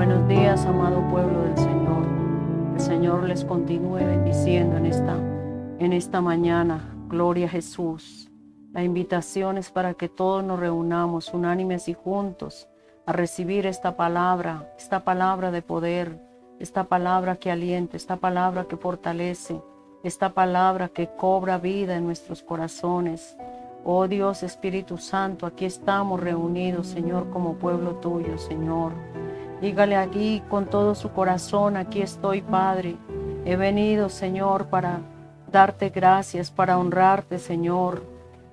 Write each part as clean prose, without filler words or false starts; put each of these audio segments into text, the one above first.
Buenos días, amado pueblo del Señor. El Señor les continúe bendiciendo en esta mañana. Gloria a Jesús. La invitación es para que todos nos reunamos unánimes y juntos a recibir esta palabra de poder, esta palabra que alienta, esta palabra que fortalece, esta palabra que cobra vida en nuestros corazones. Oh Dios, Espíritu Santo, aquí estamos reunidos, Señor, como pueblo tuyo, Señor. Dígale aquí con todo su corazón: aquí estoy, Padre. He venido, Señor, para darte gracias, para honrarte, Señor,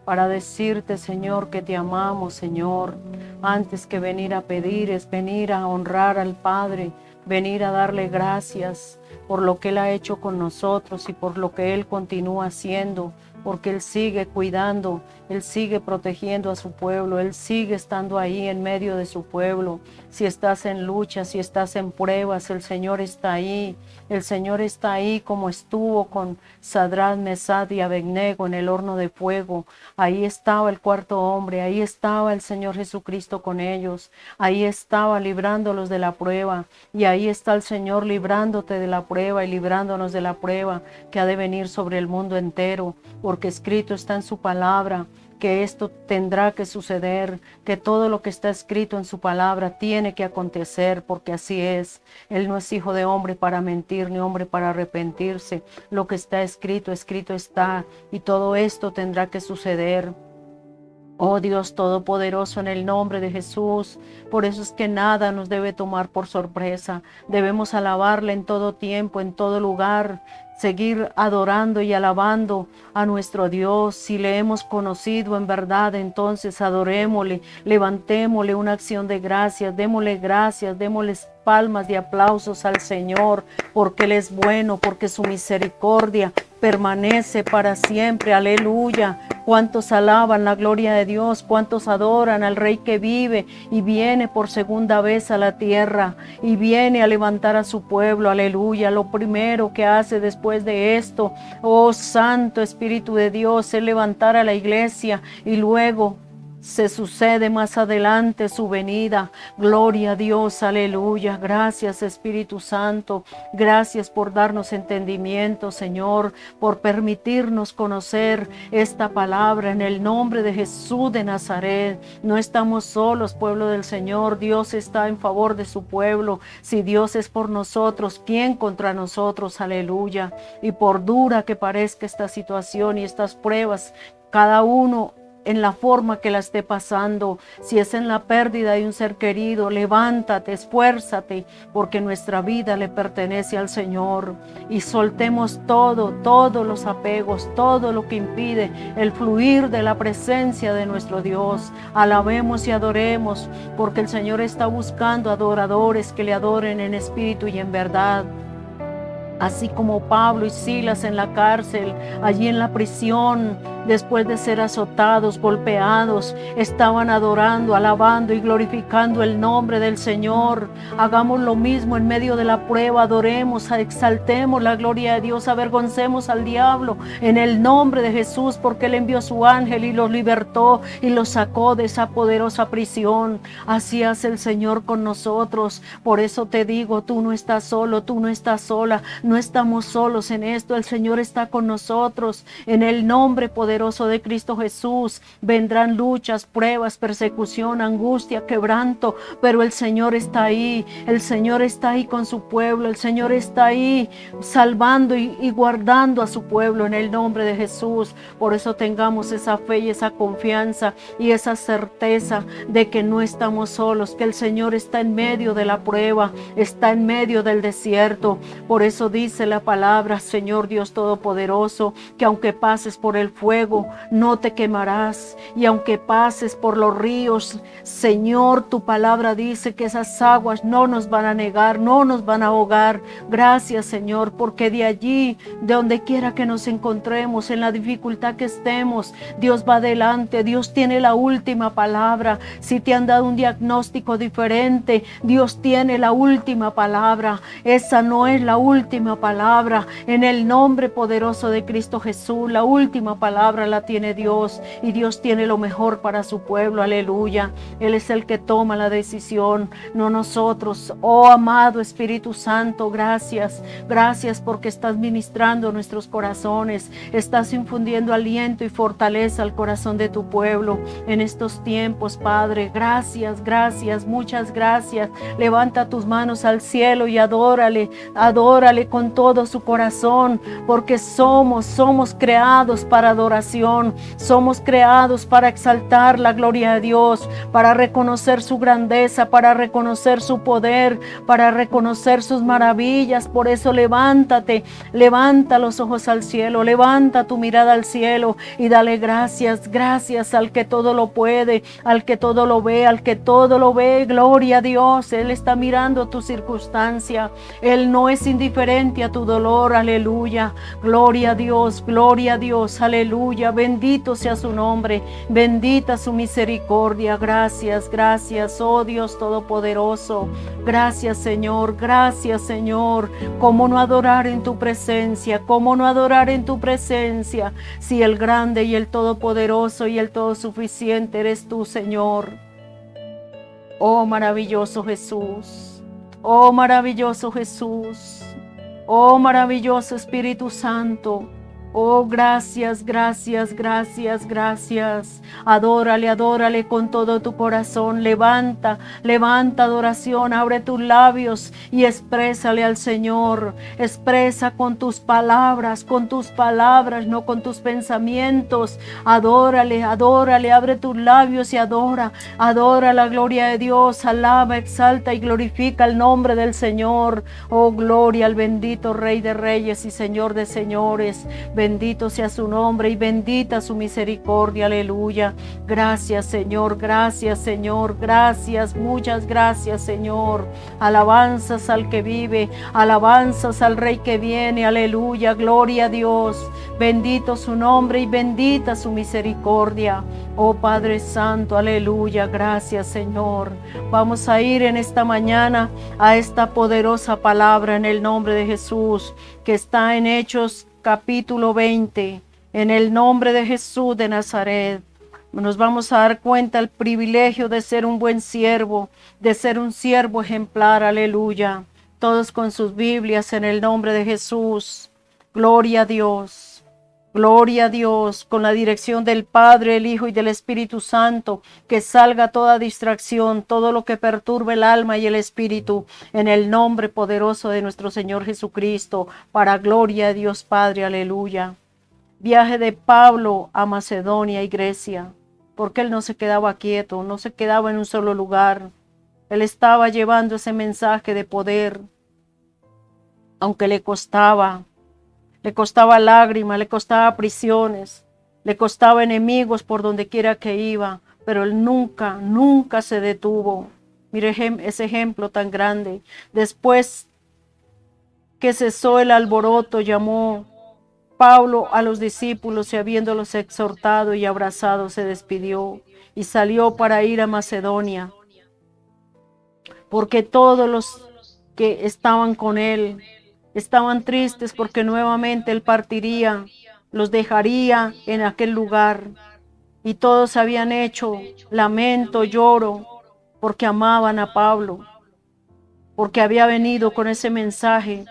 para decirte, Señor, que te amamos, Señor. Antes que venir a pedir, es venir a honrar al Padre, venir a darle gracias por lo que Él ha hecho con nosotros y por lo que Él continúa haciendo, porque Él sigue cuidando, Él sigue protegiendo a su pueblo, Él sigue estando ahí en medio de su pueblo. Si estás en lucha, si estás en pruebas, el Señor está ahí. El Señor está ahí como estuvo con Sadrach, Mesach y Abednego en el horno de fuego. Ahí estaba el cuarto hombre, ahí estaba el Señor Jesucristo con ellos. Ahí estaba librándolos de la prueba, y ahí está el Señor librándote de la prueba y librándonos de la prueba que ha de venir sobre el mundo entero, porque escrito está en su palabra que esto tendrá que suceder, que todo lo que está escrito en su palabra tiene que acontecer, porque así es. Él no es hijo de hombre para mentir, ni hombre para arrepentirse. Lo que está escrito, escrito está, y todo esto tendrá que suceder. Oh Dios Todopoderoso, en el nombre de Jesús, por eso es que nada nos debe tomar por sorpresa. Debemos alabarle en todo tiempo, en todo lugar, seguir adorando y alabando a nuestro Dios. Si le hemos conocido en verdad, entonces adorémosle, levantémosle una acción de gracias, démosle palmas de aplausos al Señor, porque Él es bueno, porque su misericordia permanece para siempre. Aleluya. Cuántos alaban la gloria de Dios, cuántos adoran al Rey que vive y viene por segunda vez a la tierra y viene a levantar a su pueblo. Aleluya. Lo primero que hace después de esto, oh Santo Espíritu de Dios, es levantar a la iglesia, y luego se sucede más adelante su venida. Gloria a Dios, aleluya. Gracias, Espíritu Santo. Gracias por darnos entendimiento, Señor, por permitirnos conocer esta palabra en el nombre de Jesús de Nazaret. No estamos solos, pueblo del Señor. Dios está en favor de su pueblo. Si Dios es por nosotros, ¿quién contra nosotros? Aleluya. Y por dura que parezca esta situación y estas pruebas, cada uno en la forma que la esté pasando, si es en la pérdida de un ser querido, levántate, esfuérzate, porque nuestra vida le pertenece al Señor, y soltemos todos los apegos, todo lo que impide el fluir de la presencia de nuestro Dios. Alabemos y adoremos, porque el Señor está buscando adoradores que le adoren en espíritu y en verdad. Así como Pablo y Silas en la cárcel, allí en la prisión, después de ser azotados, golpeados, estaban adorando, alabando y glorificando el nombre del Señor. Hagamos lo mismo en medio de la prueba, adoremos, exaltemos la gloria de Dios, avergoncemos al diablo en el nombre de Jesús, porque Él envió a su ángel y los libertó y los sacó de esa poderosa prisión. Así hace el Señor con nosotros. Por eso te digo, tú no estás solo, tú no estás sola. No estamos solos en esto, el Señor está con nosotros. En el nombre poderoso de Cristo Jesús vendrán luchas, pruebas, persecución, angustia, quebranto, pero el Señor está ahí. El Señor está ahí con su pueblo, el Señor está ahí salvando y guardando a su pueblo en el nombre de Jesús. Por eso tengamos esa fe y esa confianza y esa certeza de que no estamos solos, que el Señor está en medio de la prueba, está en medio del desierto. Por eso dice la palabra, Señor Dios Todopoderoso, que aunque pases por el fuego, no te quemarás, y aunque pases por los ríos, Señor, tu palabra dice que esas aguas no nos van a negar, no nos van a ahogar. Gracias, Señor, porque de allí, de donde quiera que nos encontremos, en la dificultad que estemos, Dios va adelante, Dios tiene la última palabra. Si te han dado un diagnóstico diferente, Dios tiene la última palabra. Esa no es la última palabra. En el nombre poderoso de Cristo Jesús, la última palabra la tiene Dios, y Dios tiene lo mejor para su pueblo. Aleluya. Él es el que toma la decisión, no nosotros. Oh amado Espíritu Santo, gracias. Gracias porque estás ministrando nuestros corazones, estás infundiendo aliento y fortaleza al corazón de tu pueblo en estos tiempos, Padre. Gracias, gracias, muchas gracias. Levanta tus manos al cielo y adórale, adórale con todo su corazón, porque somos creados para adoración, somos creados para exaltar la gloria de Dios, para reconocer su grandeza, para reconocer su poder, para reconocer sus maravillas. Por eso levántate, levanta los ojos al cielo, levanta tu mirada al cielo y dale gracias, gracias al que todo lo puede, al que todo lo ve, al que todo lo ve. Gloria a Dios. Él está mirando tu circunstancia, Él no es indiferente a tu dolor. Aleluya. Gloria a Dios, aleluya. Bendito sea su nombre, bendita su misericordia. Gracias, gracias, oh Dios Todopoderoso. Gracias, Señor, gracias, Señor. ¿Cómo no adorar en tu presencia? ¿Cómo no adorar en tu presencia? Si el grande y el todopoderoso y el todosuficiente eres tú, Señor. Oh maravilloso Jesús, oh maravilloso Jesús, oh maravilloso Espíritu Santo. Oh, gracias, gracias, gracias, gracias. Adórale, adórale con todo tu corazón. Levanta, levanta adoración. Abre tus labios y exprésale al Señor. Expresa con tus palabras, no con tus pensamientos. Adórale, adórale. Abre tus labios y adora. Adora la gloria de Dios. Alaba, exalta y glorifica el nombre del Señor. Oh, gloria al bendito Rey de Reyes y Señor de Señores. Bendito sea su nombre y bendita su misericordia. Aleluya. Gracias, Señor. Gracias, Señor. Gracias. Muchas gracias, Señor. Alabanzas al que vive. Alabanzas al Rey que viene. Aleluya. Gloria a Dios. Bendito su nombre y bendita su misericordia. Oh Padre Santo. Aleluya. Gracias, Señor. Vamos a ir en esta mañana a esta poderosa palabra en el nombre de Jesús, que está en Hechos capítulo 20, en el nombre de Jesús de Nazaret. Nos vamos a dar cuenta el privilegio de ser un buen siervo, de ser un siervo ejemplar. Aleluya. Todos con sus Biblias en el nombre de Jesús. Gloria a Dios. Gloria a Dios, con la dirección del Padre, el Hijo y del Espíritu Santo, que salga toda distracción, todo lo que perturbe el alma y el espíritu, en el nombre poderoso de nuestro Señor Jesucristo, para gloria de Dios Padre, aleluya. Viaje de Pablo a Macedonia y Grecia, porque él no se quedaba quieto, no se quedaba en un solo lugar. Él estaba llevando ese mensaje de poder, aunque le costaba lágrimas, le costaba prisiones, le costaba enemigos por donde quiera que iba, pero él nunca, nunca se detuvo. Mire ese ejemplo tan grande. Después que cesó el alboroto, llamó Pablo a los discípulos y habiéndolos exhortado y abrazado, se despidió y salió para ir a Macedonia, porque todos los que estaban con él estaban tristes porque nuevamente él partiría, los dejaría en aquel lugar. Y todos habían hecho lamento, lloro, porque amaban a Pablo, porque había venido con ese mensaje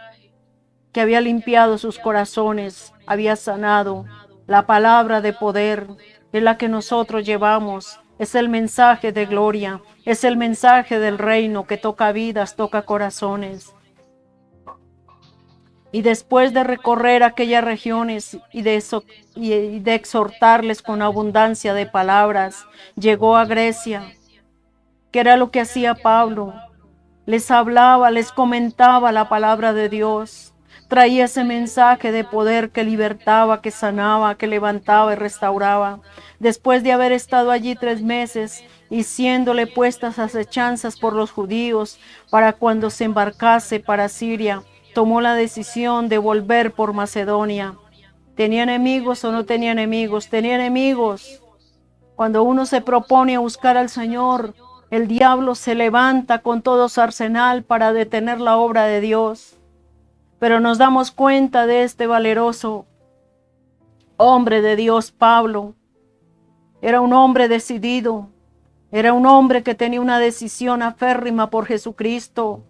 que había limpiado sus corazones, había sanado. La palabra de poder es la que nosotros llevamos. Es el mensaje de gloria, es el mensaje del reino que toca vidas, toca corazones. Y después de recorrer aquellas regiones y de exhortarles con abundancia de palabras, llegó a Grecia. ¿Qué era lo que hacía Pablo? Les hablaba, les comentaba la palabra de Dios. Traía ese mensaje de poder que libertaba, que sanaba, que levantaba y restauraba. Después de haber estado allí 3 meses y siéndole puestas acechanzas por los judíos para cuando se embarcase para Siria, tomó la decisión de volver por Macedonia. ¿Tenía enemigos o no tenía enemigos? Tenía enemigos. Cuando uno se propone a buscar al Señor, El diablo se levanta con todo su arsenal para detener la obra de Dios. Pero nos damos cuenta de este valeroso hombre de Dios, Pablo. Era un hombre decidido. Era un hombre que tenía una decisión aférrima por Jesucristo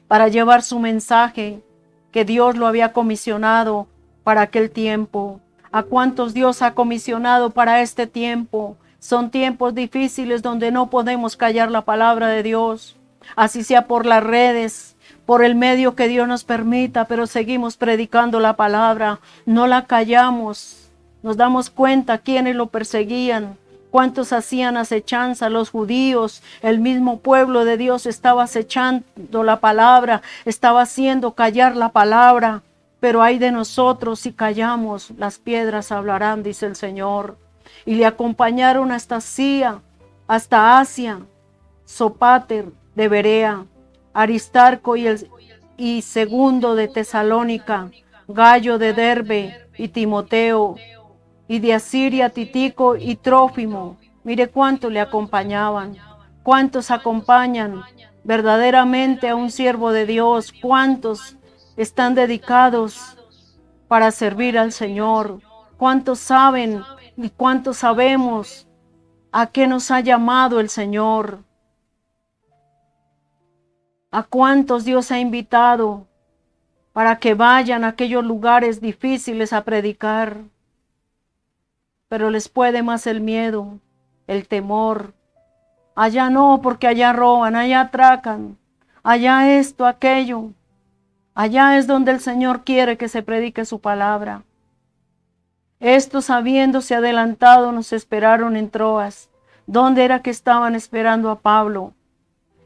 para llevar su mensaje que Dios lo había comisionado para aquel tiempo. ¿A cuántos Dios ha comisionado para este tiempo? Son tiempos difíciles donde no podemos callar la palabra de Dios, así sea por las redes, por el medio que Dios nos permita, pero seguimos predicando la palabra, no la callamos. Nos damos cuenta quiénes lo perseguían, cuántos hacían acechanza, los judíos, el mismo pueblo de Dios estaba acechando la palabra, estaba haciendo callar la palabra. Pero ay de nosotros si callamos, las piedras hablarán, dice el Señor. Y le acompañaron hasta Sia, hasta Asia, Sópater de Berea, Aristarco y Segundo de Tesalónica, Gallo de Derbe y Timoteo, y de Asiria Tíquico y Trófimo. Mire cuánto le acompañaban, cuántos acompañan verdaderamente a un siervo de Dios, cuántos están dedicados para servir al Señor, cuántos saben y cuántos sabemos a qué nos ha llamado el Señor, a cuántos Dios ha invitado para que vayan a aquellos lugares difíciles a predicar. Pero les puede más el miedo, el temor. Allá no, porque allá roban, allá atracan, allá esto, aquello. Allá es donde el Señor quiere que se predique su palabra. Estos, habiéndose adelantado, nos esperaron en Troas. ¿Dónde era que estaban esperando a Pablo?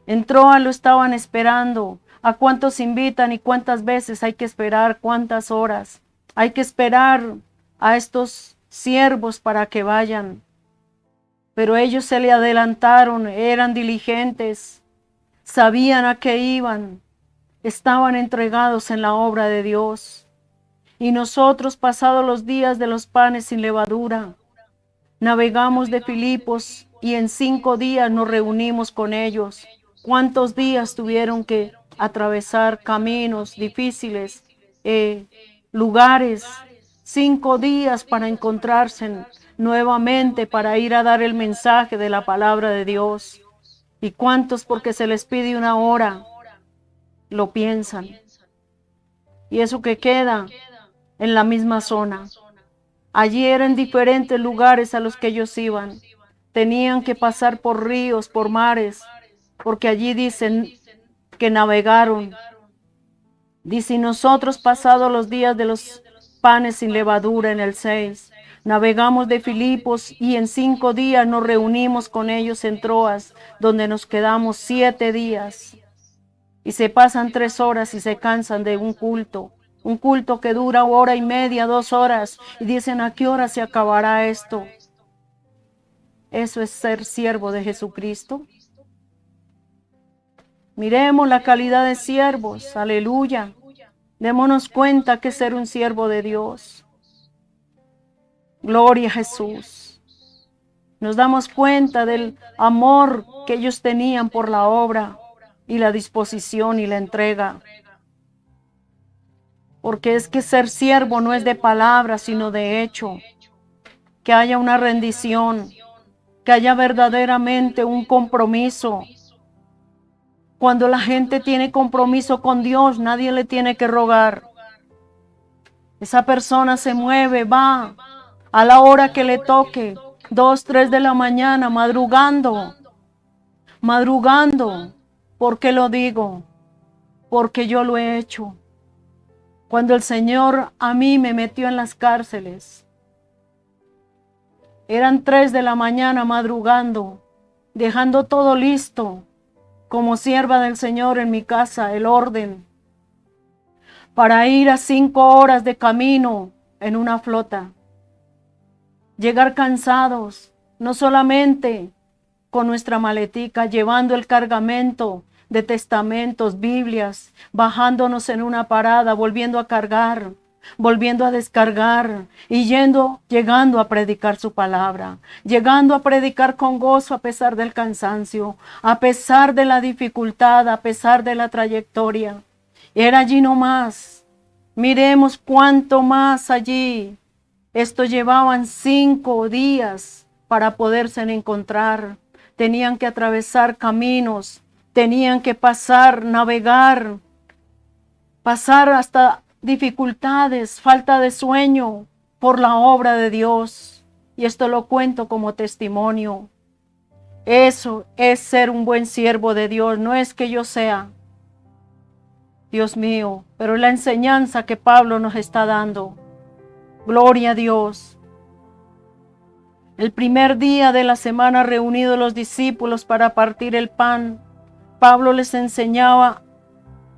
En Troas lo estaban esperando. ¿A cuántos invitan y cuántas veces hay que esperar? ¿Cuántas horas? Hay que esperar a estos siervos para que vayan. Pero ellos se le adelantaron, eran diligentes, sabían a qué iban, estaban entregados en la obra de Dios. Y nosotros, pasados los días de los panes sin levadura, navegamos de Filipos y en 5 días nos reunimos con ellos. ¿Cuántos días tuvieron que atravesar caminos difíciles, lugares? 5 días para encontrarse nuevamente, para ir a dar el mensaje de la palabra de Dios. ¿Y cuántos, porque se les pide 1 hora, lo piensan? Y eso que queda en la misma zona. Allí eran diferentes lugares a los que ellos iban. Tenían que pasar por ríos, por mares, porque allí dicen que navegaron. Dice, nosotros pasados los días de los panes sin levadura en el 6, navegamos de Filipos y en 5 días nos reunimos con ellos en Troas, donde nos quedamos 7 días. Y se pasan 3 horas y se cansan de un culto que dura 1:30, 2 horas, y dicen, ¿a qué hora se acabará esto? Eso es ser siervo de Jesucristo. Miremos la calidad de siervos, aleluya. Démonos cuenta que es ser un siervo de Dios. Gloria a Jesús. Nos damos cuenta del amor que ellos tenían por la obra y la disposición y la entrega. Porque es que ser siervo no es de palabra, sino de hecho. Que haya una rendición, que haya verdaderamente un compromiso. Cuando la gente tiene compromiso con Dios, nadie le tiene que rogar. Esa persona se mueve, va a la hora que le toque, 2, 3 de la mañana, madrugando. ¿Por qué lo digo? Porque yo lo he hecho. Cuando el Señor a mí me metió en las cárceles, eran 3 de la mañana madrugando, dejando todo listo, como sierva del Señor en mi casa, el orden, para ir a 5 horas de camino en una flota. Llegar cansados, no solamente con nuestra maletica, llevando el cargamento de testamentos, Biblias, bajándonos en una parada, volviendo a cargar, volviendo a descargar y llegando a predicar su palabra, llegando a predicar con gozo a pesar del cansancio, a pesar de la dificultad, a pesar de la trayectoria. Era allí nomás. Miremos cuánto más allí. Esto llevaban 5 días para poderse encontrar. Tenían que atravesar caminos, tenían que pasar, navegar, pasar hasta dificultades, falta de sueño por la obra de Dios. Y esto lo cuento como testimonio. Eso es ser un buen siervo de Dios. No es que yo sea, Dios mío, pero la enseñanza que Pablo nos está dando. Gloria a Dios. El primer día de la semana reunidos los discípulos para partir el pan, Pablo les enseñaba,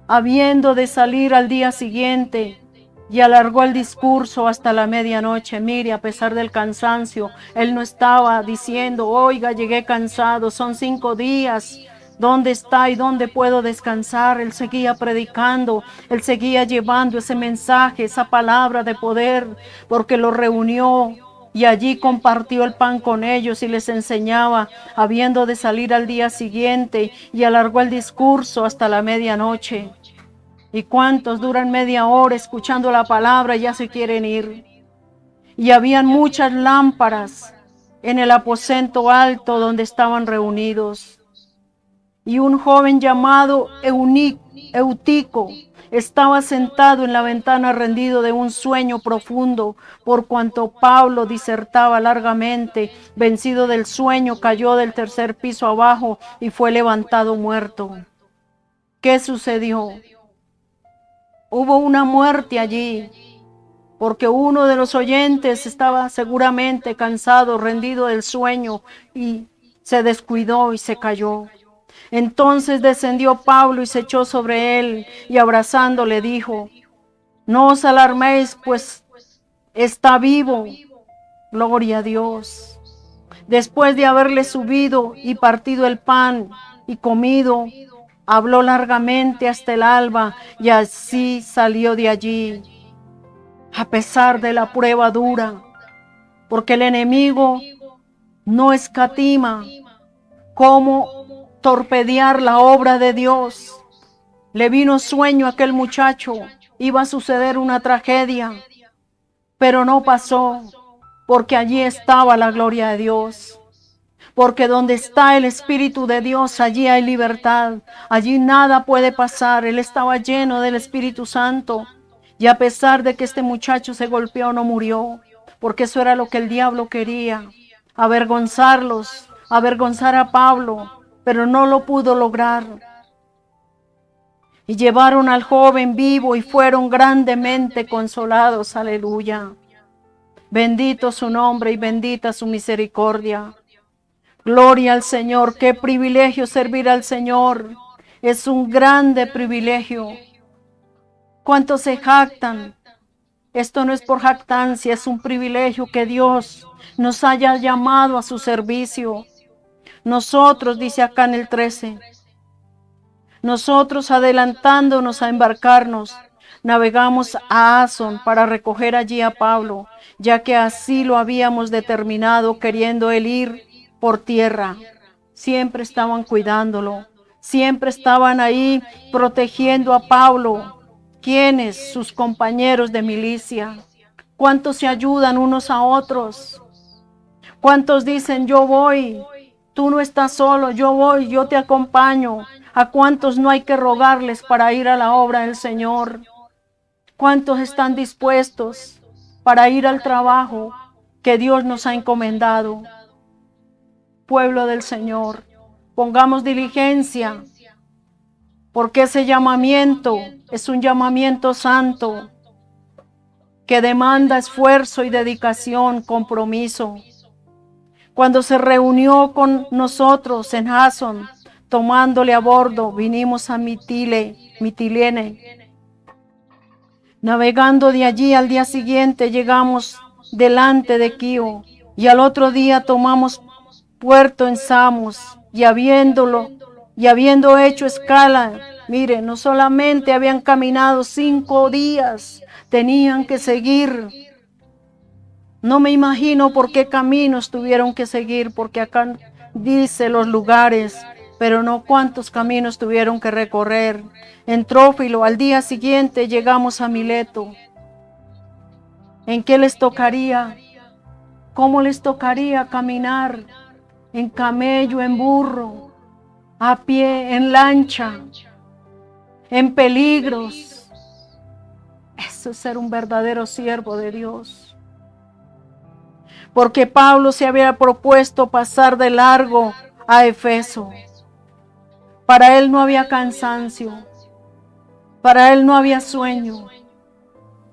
habiendo de salir al día siguiente, y alargó el discurso hasta la medianoche. Mire, a pesar del cansancio, él no estaba diciendo, oiga, llegué cansado, son 5 días, ¿dónde está y dónde puedo descansar? Él seguía predicando, él seguía llevando ese mensaje, esa palabra de poder, porque lo reunió y allí compartió el pan con ellos y les enseñaba, habiendo de salir al día siguiente, y alargó el discurso hasta la medianoche. ¿Y cuántos duran media hora escuchando la palabra y ya se quieren ir? Y habían muchas lámparas en el aposento alto donde estaban reunidos. Y un joven llamado Eutico estaba sentado en la ventana rendido de un sueño profundo, por cuanto Pablo disertaba largamente. Vencido del sueño, cayó del 3er piso abajo y fue levantado muerto. ¿Qué sucedió? Hubo una muerte allí, porque uno de los oyentes estaba seguramente cansado, rendido del sueño, y se descuidó y se cayó. Entonces descendió Pablo y se echó sobre él, y abrazándole dijo, no os alarméis, pues está vivo. Gloria a Dios. Después de haberle subido y partido el pan y comido, habló largamente hasta el alba, y así salió de allí, a pesar de la prueba dura, porque el enemigo no escatima cómo torpedear la obra de Dios. Le vino sueño a aquel muchacho, iba a suceder una tragedia, pero no pasó, porque allí estaba la gloria de Dios. Porque donde está el Espíritu de Dios, allí hay libertad, allí nada puede pasar. Él estaba lleno del Espíritu Santo, y a pesar de que este muchacho se golpeó, no murió, porque eso era lo que el diablo quería, avergonzarlos, avergonzar a Pablo, pero no lo pudo lograr. Y llevaron al joven vivo y fueron grandemente consolados. Aleluya. Bendito su nombre y bendita su misericordia. Gloria al Señor. Qué privilegio servir al Señor. Es un grande privilegio. ¿Cuántos se jactan? Esto no es por jactancia, es un privilegio que Dios nos haya llamado a su servicio. Nosotros, dice acá en el 13, nosotros adelantándonos a embarcarnos, navegamos a Asón para recoger allí a Pablo, ya que así lo habíamos determinado, queriendo él ir por tierra. Siempre estaban cuidándolo, siempre estaban ahí protegiendo a Pablo. ¿Quiénes? Sus compañeros de milicia. ¿Cuántos se ayudan unos a otros? ¿Cuántos dicen, yo voy, tú no estás solo, yo voy, yo te acompaño? ¿A cuántos no hay que rogarles para ir a la obra del Señor? ¿Cuántos están dispuestos para ir al trabajo que Dios nos ha encomendado? Pueblo del Señor, pongamos diligencia, porque ese llamamiento es un llamamiento santo que demanda esfuerzo y dedicación, compromiso. Cuando se reunió con nosotros en Asón, tomándole a bordo, vinimos a Mitilene. Navegando de allí, al día siguiente llegamos delante de Quío, y al otro día tomamos puerto en Samos, y habiendo hecho escala Mire, no solamente habían caminado 5 días, tenían que seguir. No me imagino por qué caminos tuvieron que seguir, porque acá dice los lugares, pero no cuántos caminos tuvieron que recorrer. En Trófilo, al día siguiente llegamos a Mileto. ¿En qué les tocaría? ¿Cómo les tocaría caminar? En camello, en burro, a pie, en lancha, en peligros. Eso es ser un verdadero siervo de Dios. Porque Pablo se había propuesto pasar de largo a Efeso. Para él no había cansancio, para él no había sueño,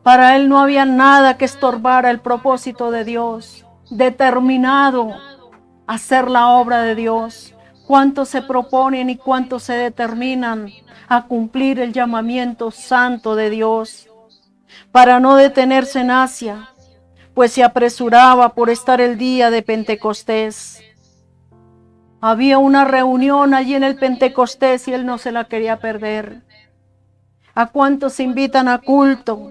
para él no había nada que estorbara el propósito de Dios, determinado a hacer la obra de Dios. ¿Cuántos se proponen y cuántos se determinan a cumplir el llamamiento santo de Dios? Para no detenerse en Asia, pues se apresuraba por estar el día de Pentecostés. Había una reunión allí en el Pentecostés y él no se la quería perder. ¿A cuántos se invitan a culto?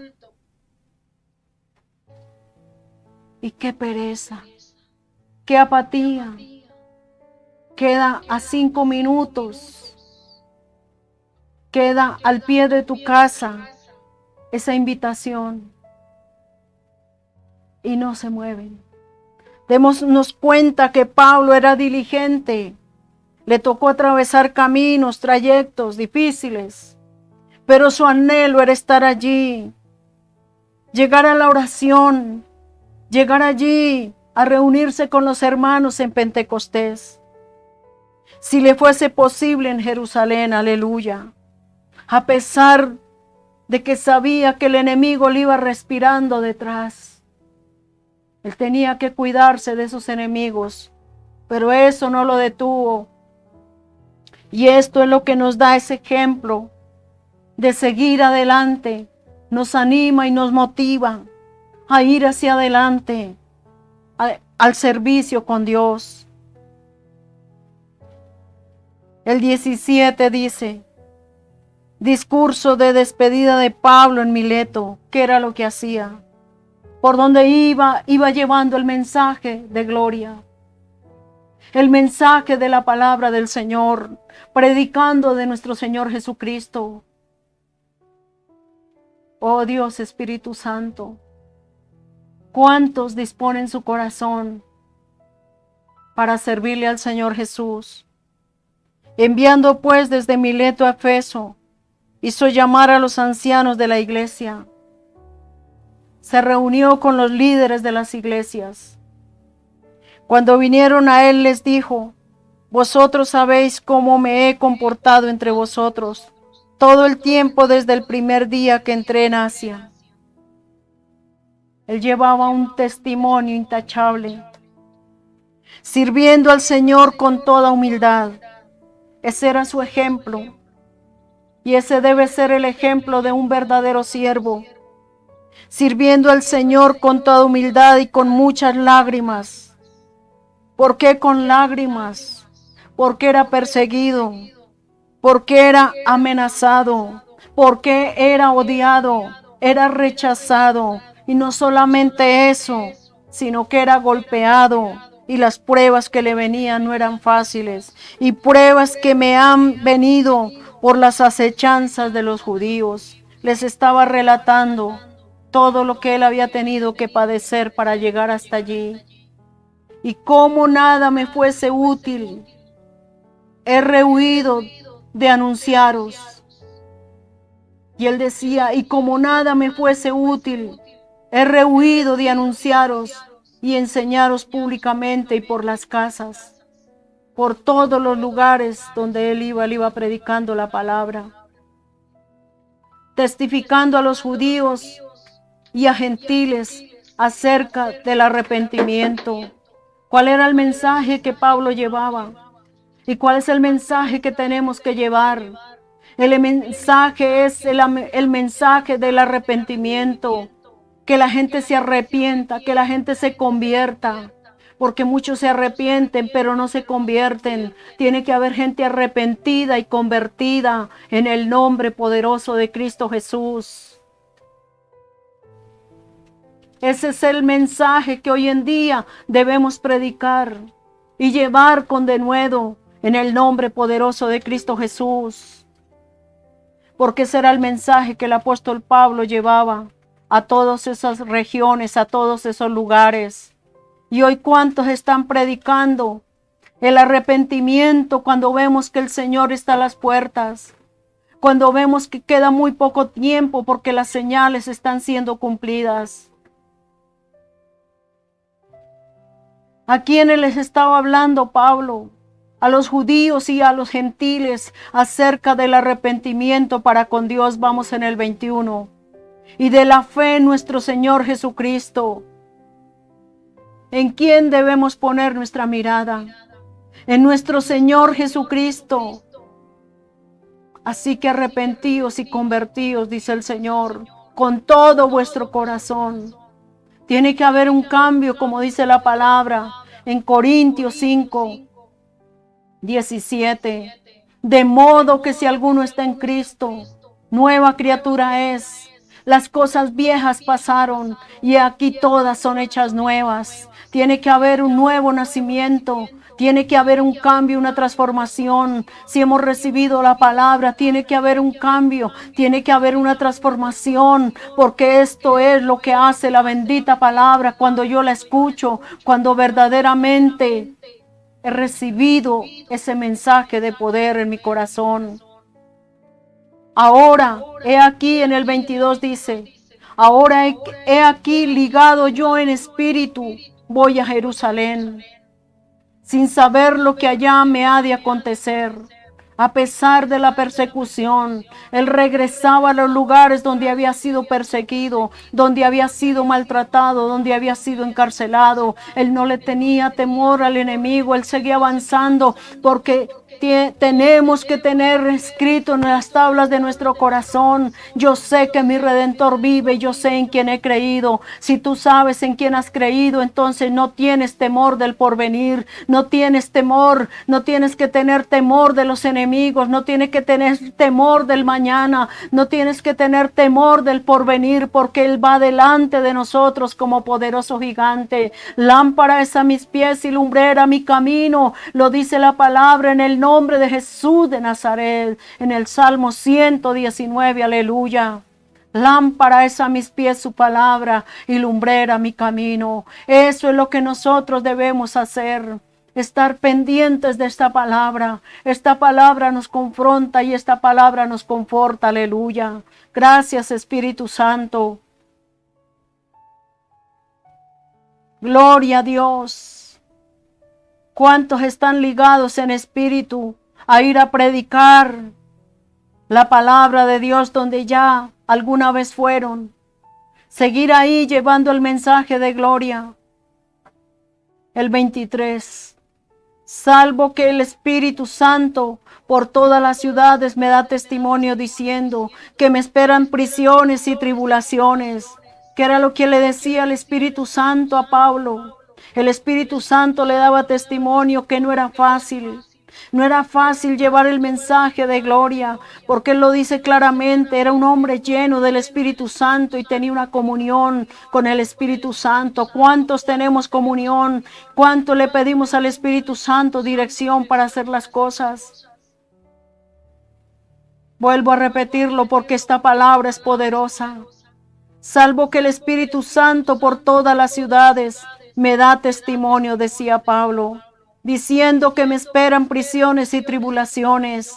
Y qué pereza, qué apatía. Queda a 5 minutos, queda al pie de tu casa esa invitación y no se mueven. Démonos cuenta que Pablo era diligente, le tocó atravesar caminos, trayectos difíciles, pero su anhelo era estar allí, llegar a la oración, llegar allí a reunirse con los hermanos en Pentecostés. Si le fuese posible en Jerusalén, aleluya, a pesar de que sabía que el enemigo le iba respirando detrás. Él tenía que cuidarse de esos enemigos, pero eso no lo detuvo. Y esto es lo que nos da ese ejemplo de seguir adelante, nos anima y nos motiva a ir hacia adelante, al servicio con Dios. El 17 dice, discurso de despedida de Pablo en Mileto. ¿Qué era lo que hacía? Por donde iba llevando el mensaje de gloria, el mensaje de la palabra del Señor, predicando de nuestro Señor Jesucristo. Oh Dios Espíritu Santo, ¿cuántos disponen su corazón para servirle al Señor Jesús? Enviando pues desde Mileto a Efeso, hizo llamar a los ancianos de la iglesia. Se reunió con los líderes de las iglesias. Cuando vinieron a él les dijo, vosotros sabéis cómo me he comportado entre vosotros todo el tiempo desde el primer día que entré en Asia. Él llevaba un testimonio intachable, sirviendo al Señor con toda humildad. Ese era su ejemplo. Y ese debe ser el ejemplo de un verdadero siervo, sirviendo al Señor con toda humildad y con muchas lágrimas. ¿Por qué con lágrimas? Porque era perseguido, porque era amenazado, porque era odiado, era rechazado. Y no solamente eso, sino que era golpeado. Y las pruebas que le venían no eran fáciles. Y pruebas que me han venido por las acechanzas de los judíos. Les estaba relatando todo lo que él había tenido que padecer para llegar hasta allí. Y como nada me fuese útil, he rehuido de anunciaros. Y él decía, y como nada me fuese útil, he rehuido de anunciaros y enseñaros públicamente y por las casas, por todos los lugares donde él iba predicando la palabra, testificando a los judíos y a gentiles acerca del arrepentimiento. ¿Cuál era el mensaje que Pablo llevaba? ¿Y cuál es el mensaje que tenemos que llevar? El mensaje es el mensaje del arrepentimiento. Que la gente se arrepienta, que la gente se convierta. porque muchos se arrepienten, pero no se convierten. Tiene que haber gente arrepentida y convertida en el nombre poderoso de Cristo Jesús. Ese es el mensaje que hoy en día debemos predicar y llevar con denuedo en el nombre poderoso de Cristo Jesús. Porque ese era el mensaje que el apóstol Pablo llevaba a todas esas regiones, a todos esos lugares. Y hoy, ¿cuántos están predicando el arrepentimiento cuando vemos que el Señor está a las puertas? Cuando vemos que queda muy poco tiempo porque las señales están siendo cumplidas. ¿A quiénes les estaba hablando Pablo? A los judíos y a los gentiles acerca del arrepentimiento para con Dios. Vamos en el 21. Y de la fe en nuestro Señor Jesucristo. ¿En quién debemos poner nuestra mirada? En nuestro Señor Jesucristo. Así que arrepentíos y convertíos, dice el Señor, con todo vuestro corazón. Tiene que haber un cambio, como dice la palabra en Corintios 5, 17. De modo que si alguno está en Cristo, nueva criatura es. Las cosas viejas pasaron y aquí todas son hechas nuevas. Tiene que haber un nuevo nacimiento. Tiene que haber un cambio, una transformación. Si hemos recibido la palabra, tiene que haber un cambio, tiene que haber una transformación, porque esto es lo que hace la bendita palabra cuando yo la escucho, cuando verdaderamente he recibido ese mensaje de poder en mi corazón. Ahora, he aquí en el 22 dice, ahora he aquí ligado yo en espíritu, voy a Jerusalén, sin saber lo que allá me ha de acontecer. A pesar de la persecución, él regresaba a los lugares donde había sido perseguido, donde había sido maltratado, donde había sido encarcelado. Él no le tenía temor al enemigo, él seguía avanzando porque tenemos que tener escrito en las tablas de nuestro corazón: yo sé que mi Redentor vive, yo sé en quién he creído. Si tú sabes en quién has creído, entonces no tienes temor del porvenir, no tienes temor, no tienes que tener temor de los enemigos, no tienes que tener temor del mañana, no tienes que tener temor del porvenir, porque Él va delante de nosotros como poderoso gigante. Lámpara es a mis pies y lumbrera mi camino, lo dice la palabra en el nombre de Jesús de Nazaret, en el Salmo 119, aleluya. Lámpara es a mis pies su palabra y lumbrera mi camino. Eso es lo que nosotros debemos hacer. Estar pendientes de esta palabra. Esta palabra nos confronta y esta palabra nos conforta, aleluya. Gracias, Espíritu Santo. Gloria a Dios. ¿Cuántos están ligados en espíritu a ir a predicar la palabra de Dios donde ya alguna vez fueron? Seguir ahí llevando el mensaje de gloria. El 23. Salvo que el Espíritu Santo por todas las ciudades me da testimonio diciendo que me esperan prisiones y tribulaciones. Que era lo que le decía el Espíritu Santo a Pablo. El Espíritu Santo le daba testimonio que no era fácil. No era fácil llevar el mensaje de gloria, porque Él lo dice claramente, era un hombre lleno del Espíritu Santo y tenía una comunión con el Espíritu Santo. ¿Cuántos tenemos comunión? ¿Cuánto le pedimos al Espíritu Santo dirección para hacer las cosas? Vuelvo a repetirlo porque esta palabra es poderosa. Salvo que el Espíritu Santo por todas las ciudades me da testimonio, decía Pablo, diciendo que me esperan prisiones y tribulaciones.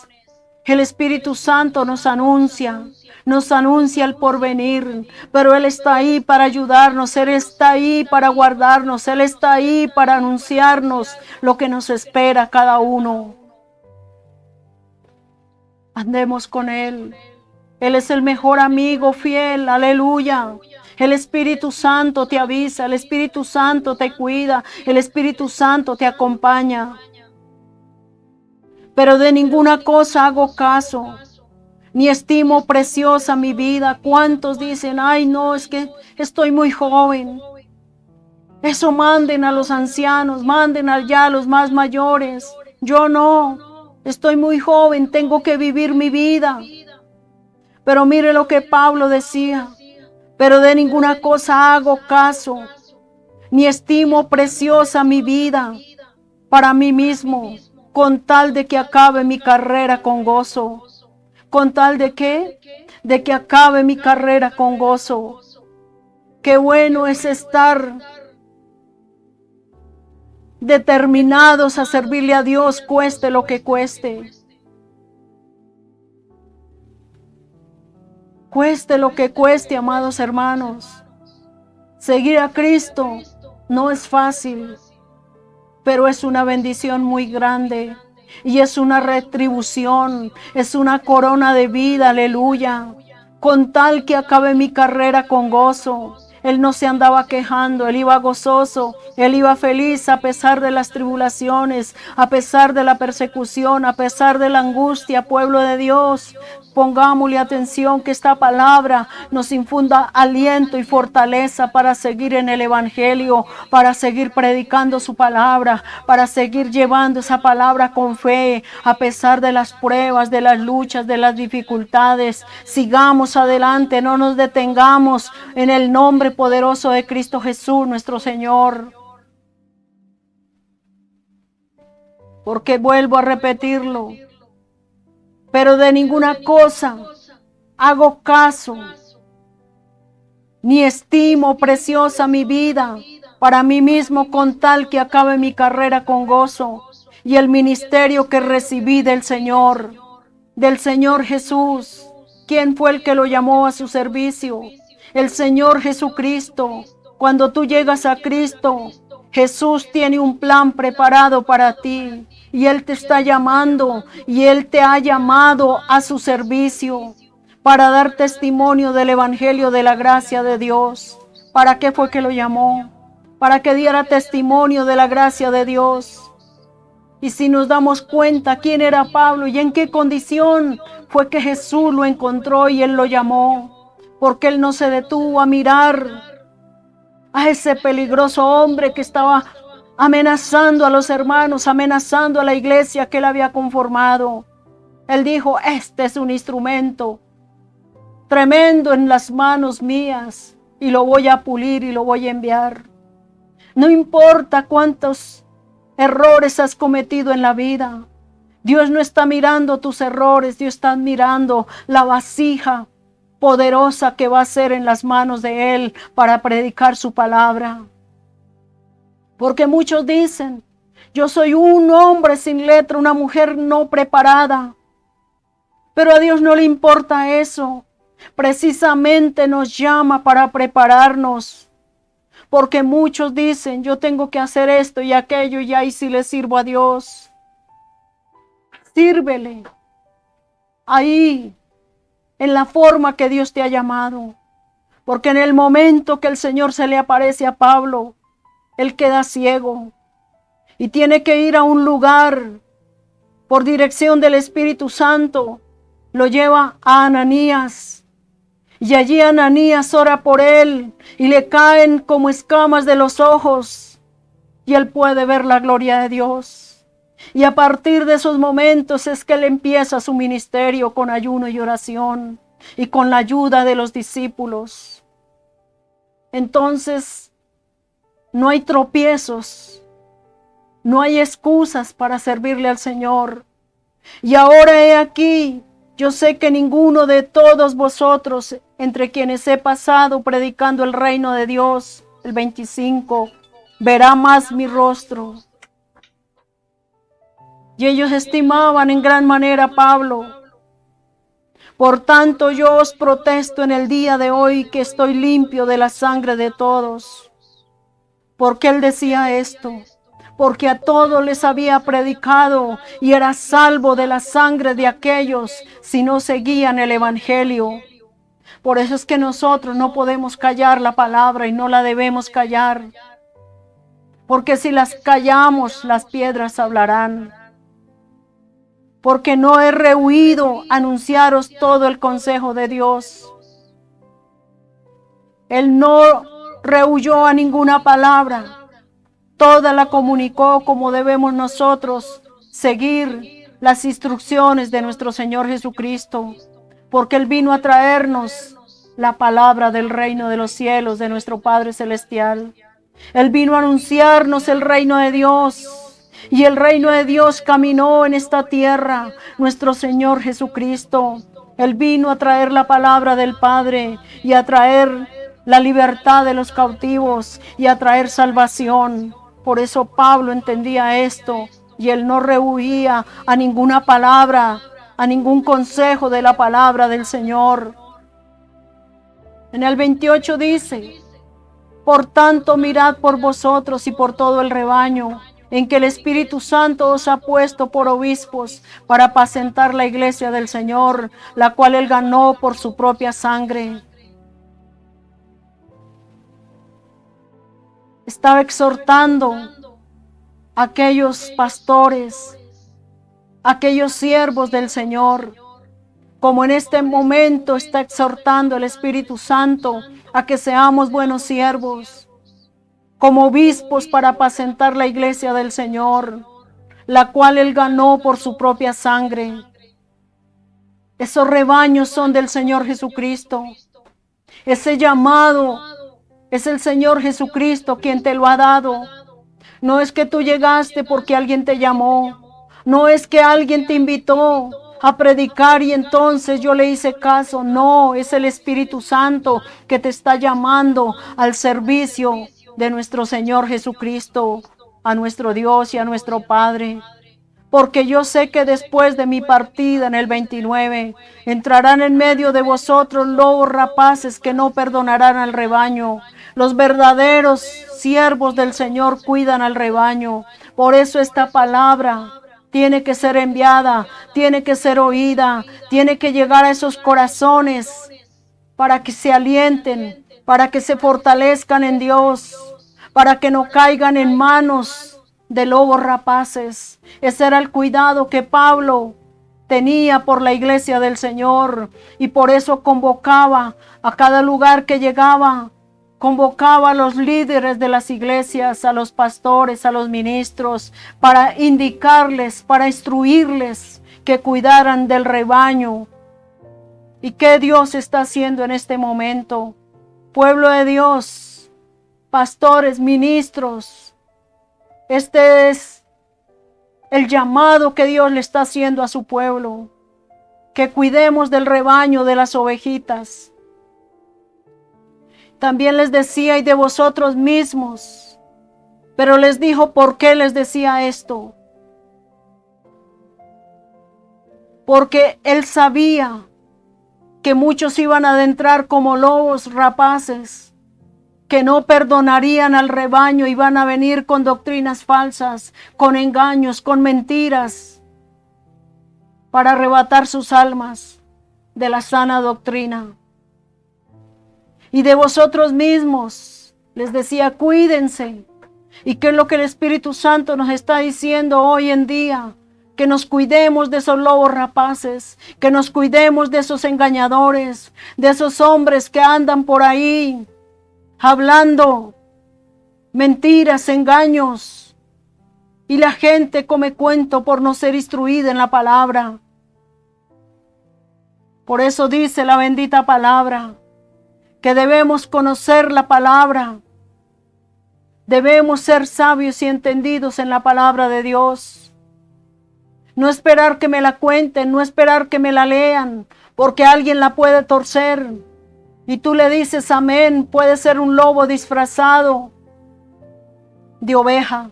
El Espíritu Santo nos anuncia el porvenir, pero Él está ahí para ayudarnos, Él está ahí para guardarnos, Él está ahí para anunciarnos lo que nos espera cada uno. Andemos con Él. Él es el mejor amigo fiel, aleluya. El Espíritu Santo te avisa, el Espíritu Santo te cuida, el Espíritu Santo te acompaña. Pero de ninguna cosa hago caso, ni estimo preciosa mi vida. ¿Cuántos dicen, ay no, es que estoy muy joven? Eso manden a los ancianos, manden allá a los más mayores. Yo no, estoy muy joven, tengo que vivir mi vida. Pero mire lo que Pablo decía, pero de ninguna cosa hago caso, ni estimo preciosa mi vida para mí mismo, con tal de que acabe mi carrera con gozo. ¿Con tal de qué? De que acabe mi carrera con gozo. Qué bueno es estar determinados a servirle a Dios, cueste lo que cueste. Cueste lo que cueste, amados hermanos. Seguir a Cristo no es fácil, pero es una bendición muy grande y es una retribución, es una corona de vida, aleluya. Con tal que acabe mi carrera con gozo. Él no se andaba quejando, él iba gozoso, él iba feliz a pesar de las tribulaciones, a pesar de la persecución, a pesar de la angustia, pueblo de Dios. Pongámosle atención que esta palabra nos infunda aliento y fortaleza para seguir en el Evangelio, para seguir predicando su palabra, para seguir llevando esa palabra con fe, a pesar de las pruebas, de las luchas, de las dificultades. Sigamos adelante, no nos detengamos en el nombre poderoso de Cristo Jesús, nuestro Señor. Porque vuelvo a repetirlo, pero de ninguna cosa hago caso, ni estimo preciosa mi vida para mí mismo, con tal que acabe mi carrera con gozo y el ministerio que recibí del Señor Jesús. ¿Quién fue el que lo llamó a su servicio? El Señor Jesucristo. Cuando tú llegas a Cristo, Jesús tiene un plan preparado para ti y Él te está llamando y Él te ha llamado a su servicio para dar testimonio del Evangelio de la gracia de Dios. ¿Para qué fue que lo llamó? Para que diera testimonio de la gracia de Dios. Y si nos damos cuenta quién era Pablo y en qué condición fue que Jesús lo encontró y Él lo llamó, porque Él no se detuvo a mirar a ese peligroso hombre que estaba amenazando a los hermanos, amenazando a la iglesia que Él había conformado. Él dijo, este es un instrumento tremendo en las manos mías y lo voy a pulir y lo voy a enviar. No importa cuántos errores has cometido en la vida. Dios no está mirando tus errores, Dios está mirando la vasija poderosa que va a ser en las manos de Él para predicar su palabra. Porque muchos dicen, yo soy un hombre sin letra, una mujer no preparada. Pero a Dios no le importa eso. Precisamente nos llama para prepararnos. Porque muchos dicen, yo tengo que hacer esto y aquello y ahí sí le sirvo a Dios. Sírvele. Ahí, en la forma que Dios te ha llamado. Porque en el momento que el Señor se le aparece a Pablo, él queda ciego. Y tiene que ir a un lugar por dirección del Espíritu Santo. Lo lleva a Ananías. Y allí Ananías ora por él y le caen como escamas de los ojos y él puede ver la gloria de Dios. Y a partir de esos momentos es que él empieza su ministerio con ayuno y oración y con la ayuda de los discípulos. Entonces, no hay tropiezos, no hay excusas para servirle al Señor. Y ahora he aquí, yo sé que ninguno de todos vosotros, entre quienes he pasado predicando el reino de Dios, el 25, verá más mi rostro. Y ellos estimaban en gran manera a Pablo. Por tanto, yo os protesto en el día de hoy que estoy limpio de la sangre de todos. ¿Por qué él decía esto? Porque a todos les había predicado y era salvo de la sangre de aquellos si no seguían el Evangelio. Por eso es que nosotros no podemos callar la palabra y no la debemos callar. Porque si las callamos, las piedras hablarán. Porque no he rehuido anunciaros todo el consejo de Dios. Él no rehuyó a ninguna palabra. Toda la comunicó como debemos nosotros seguir las instrucciones de nuestro Señor Jesucristo, porque Él vino a traernos la palabra del reino de los cielos de nuestro Padre Celestial. Él vino a anunciarnos el reino de Dios, y el reino de Dios caminó en esta tierra, nuestro Señor Jesucristo. Él vino a traer la palabra del Padre y a traer la libertad de los cautivos y a traer salvación. Por eso Pablo entendía esto y él no rehuía a ninguna palabra, a ningún consejo de la palabra del Señor. En el 28 dice: por tanto, mirad por vosotros y por todo el rebaño, en que el Espíritu Santo os ha puesto por obispos para apacentar la iglesia del Señor, la cual Él ganó por su propia sangre. Estaba exhortando a aquellos pastores, a aquellos siervos del Señor, como en este momento está exhortando el Espíritu Santo a que seamos buenos siervos, como obispos para apacentar la iglesia del Señor, la cual Él ganó por su propia sangre. Esos rebaños son del Señor Jesucristo. Ese llamado es el Señor Jesucristo quien te lo ha dado. No es que tú llegaste porque alguien te llamó. No es que alguien te invitó a predicar y entonces yo le hice caso. No, es el Espíritu Santo que te está llamando al servicio de nuestro Señor Jesucristo, a nuestro Dios y a nuestro Padre. Porque yo sé que después de mi partida en el 29, entrarán en medio de vosotros lobos rapaces que no perdonarán al rebaño. Los verdaderos siervos del Señor cuidan al rebaño. Por eso esta palabra tiene que ser enviada, tiene que ser oída, tiene que llegar a esos corazones para que se alienten, para que se fortalezcan en Dios, para que no caigan en manos de lobos rapaces. Ese era el cuidado que Pablo tenía por la iglesia del Señor, y por eso convocaba a cada lugar que llegaba, convocaba a los líderes de las iglesias, a los pastores, a los ministros, para indicarles, para instruirles que cuidaran del rebaño. ¿Y qué Dios está haciendo en este momento? Pueblo de Dios, pastores, ministros, este es el llamado que Dios le está haciendo a su pueblo, que cuidemos del rebaño de las ovejitas. También les decía: y de vosotros mismos. Pero les dijo por qué les decía esto. Porque él sabía que muchos iban a adentrar como lobos rapaces, que no perdonarían al rebaño y van a venir con doctrinas falsas, con engaños, con mentiras, para arrebatar sus almas de la sana doctrina. Y de vosotros mismos, les decía, cuídense. ¿Y qué es lo que el Espíritu Santo nos está diciendo hoy en día? Que nos cuidemos de esos lobos rapaces, que nos cuidemos de esos engañadores, de esos hombres que andan por ahí hablando mentiras, engaños, y la gente come cuento por no ser instruida en la palabra. Por eso dice la bendita palabra, que debemos conocer la palabra, debemos ser sabios y entendidos en la palabra de Dios. No esperar que me la cuenten, no esperar que me la lean, porque alguien la puede torcer. Y tú le dices amén, puede ser un lobo disfrazado de oveja.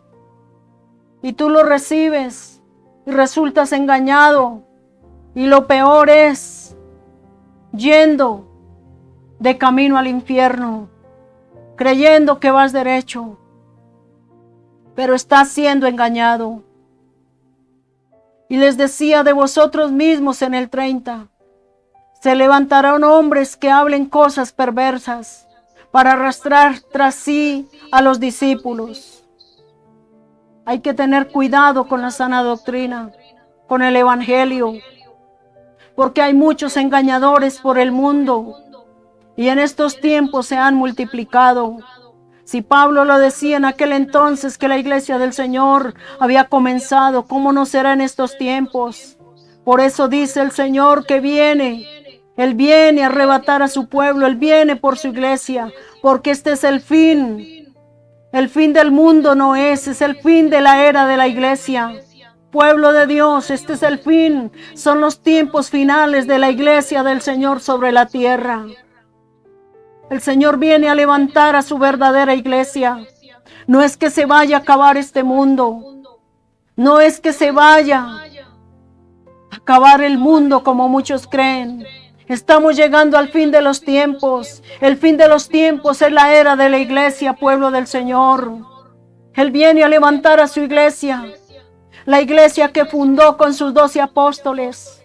Y tú lo recibes y resultas engañado. Y lo peor es yendo de camino al infierno, creyendo que vas derecho, pero estás siendo engañado. Y les decía: de vosotros mismos en el 30. Se levantarán hombres que hablen cosas perversas para arrastrar tras sí a los discípulos. Hay que tener cuidado con la sana doctrina, con el evangelio, porque hay muchos engañadores por el mundo y en estos tiempos se han multiplicado. Si Pablo lo decía en aquel entonces que la iglesia del Señor había comenzado, ¿cómo no será en estos tiempos? Por eso dice el Señor que viene. Él viene a arrebatar a su pueblo, Él viene por su iglesia, porque este es el fin. El fin del mundo no es el fin de la era de la iglesia. Pueblo de Dios, este es el fin. Son los tiempos finales de la iglesia del Señor sobre la tierra. El Señor viene a levantar a su verdadera iglesia. No es que se vaya a acabar este mundo. No es que se vaya a acabar el mundo como muchos creen. Estamos llegando al fin de los tiempos. El fin de los tiempos es la era de la iglesia, pueblo del Señor. Él viene a levantar a su iglesia. La iglesia que fundó con sus 12 apóstoles.